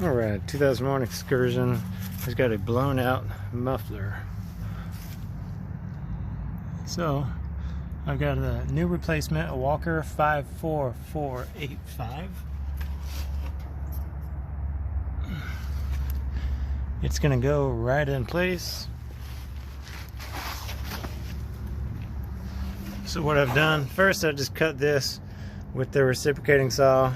Alright, 2001 Excursion has got a blown out muffler. So, I've got a new replacement, a Walker 54485. It's going to go right in place. So what I've done, first I just cut this with the reciprocating saw.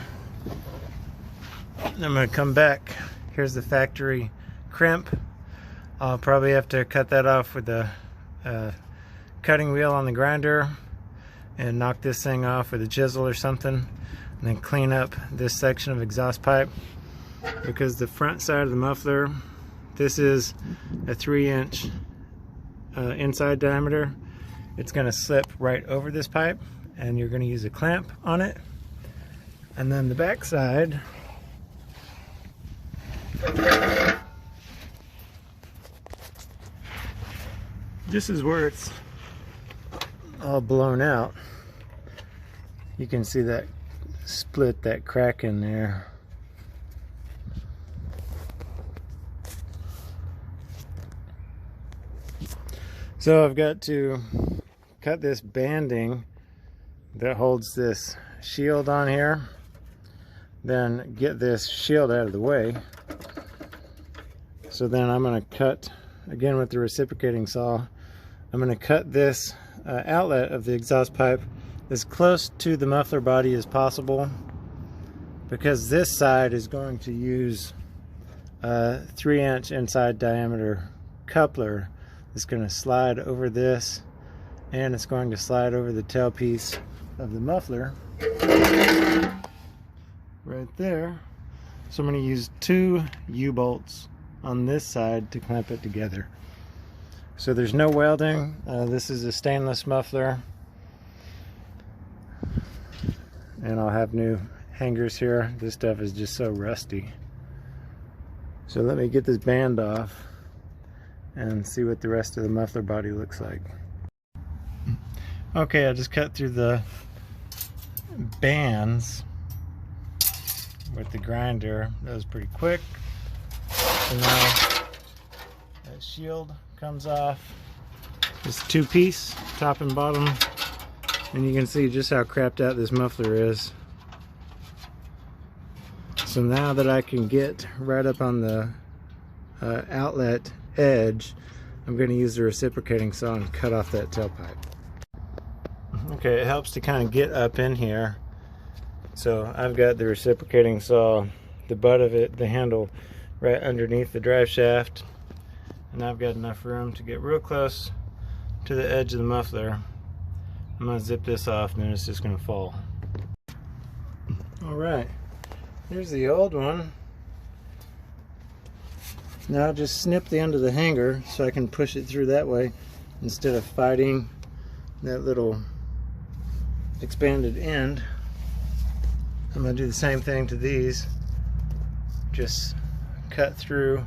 I'm going to come back. Here's the factory crimp. I'll probably have to cut that off with a cutting wheel on the grinder and knock this thing off with a chisel or something, and then clean up this section of exhaust pipe, because the front side of the muffler, this is a 3-inch inside diameter. It's going to slip right over this pipe, and you're going to use a clamp on it. And then the back side, this is where it's all blown out. You can see that split, that crack in there. So I've got to cut this banding that holds this shield on here, then get this shield out of the way. So then I'm going to cut, again with the reciprocating saw, I'm going to cut this outlet of the exhaust pipe as close to the muffler body as possible, because this side is going to use a 3-inch inside diameter coupler. It's going to slide over this, and it's going to slide over the tailpiece of the muffler right there. So I'm going to use 2 U-bolts on this side to clamp it together. So there's no welding. This is a stainless muffler, and I'll have new hangers here. This stuff is just so rusty. So let me get this band off and see what the rest of the muffler body looks like. Okay, I just cut through the bands with the grinder. That was pretty quick. So now that shield comes off. It's 2-piece, top and bottom, and you can see just how crapped out this muffler is. So now that I can get right up on the outlet edge, I'm going to use the reciprocating saw and cut off that tailpipe. Okay, it helps to kind of get up in here. So I've got the reciprocating saw, the butt of it, the handle, right underneath the drive shaft, and I've got enough room to get real close to the edge of the muffler. I'm going to zip this off, and then it's just going to fall. Alright, here's the old one. Now I'll just snip the end of the hanger so I can push it through that way instead of fighting that little expanded end. I'm going to do the same thing to these. Just cut through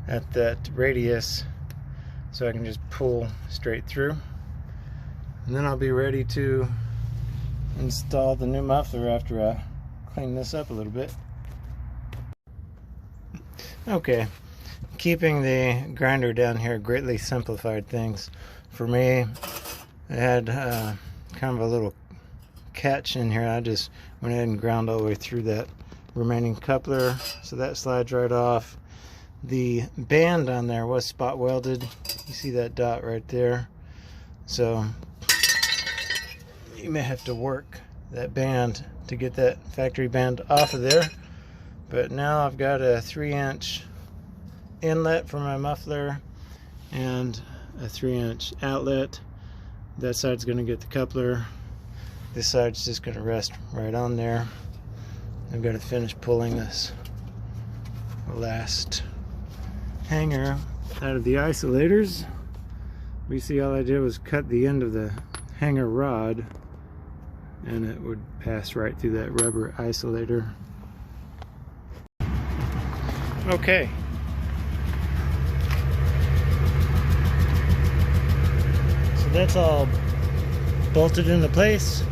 at that radius so I can just pull straight through. And then I'll be ready to install the new muffler after I clean this up a little bit. Okay. Keeping the grinder down here greatly simplified things for me. I had kind of a little catch in here. I just went ahead and ground all the way through that remaining coupler, so that slides right off. The band on there was spot welded. You see that dot right there, so you may have to work that band to get that factory band off of there. But now I've got a 3-inch inlet for my muffler and a 3-inch outlet. That side's going to get the coupler. This side's just going to rest right on there. I've got to finish pulling this last hanger out of the isolators. We see all I did was cut the end of the hanger rod, and it would pass right through that rubber isolator. Okay. So that's all bolted into place.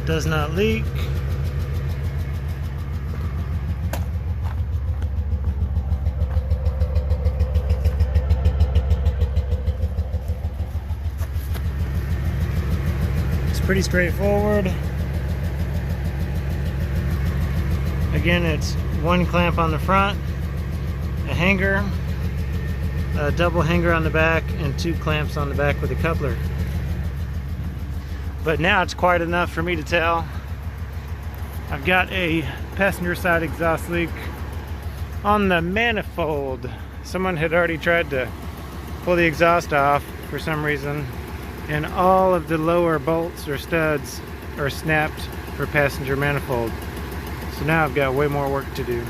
Does not leak. pretty straightforward. Again, it's one clamp on the front, a hanger, a double hanger on the back, and 2 clamps on the back with a coupler. But now it's quite enough for me to tell. I've got a passenger side exhaust leak on the manifold. Someone had already tried to pull the exhaust off for some reason, and all of the lower bolts or studs are snapped for passenger manifold. So now I've got way more work to do.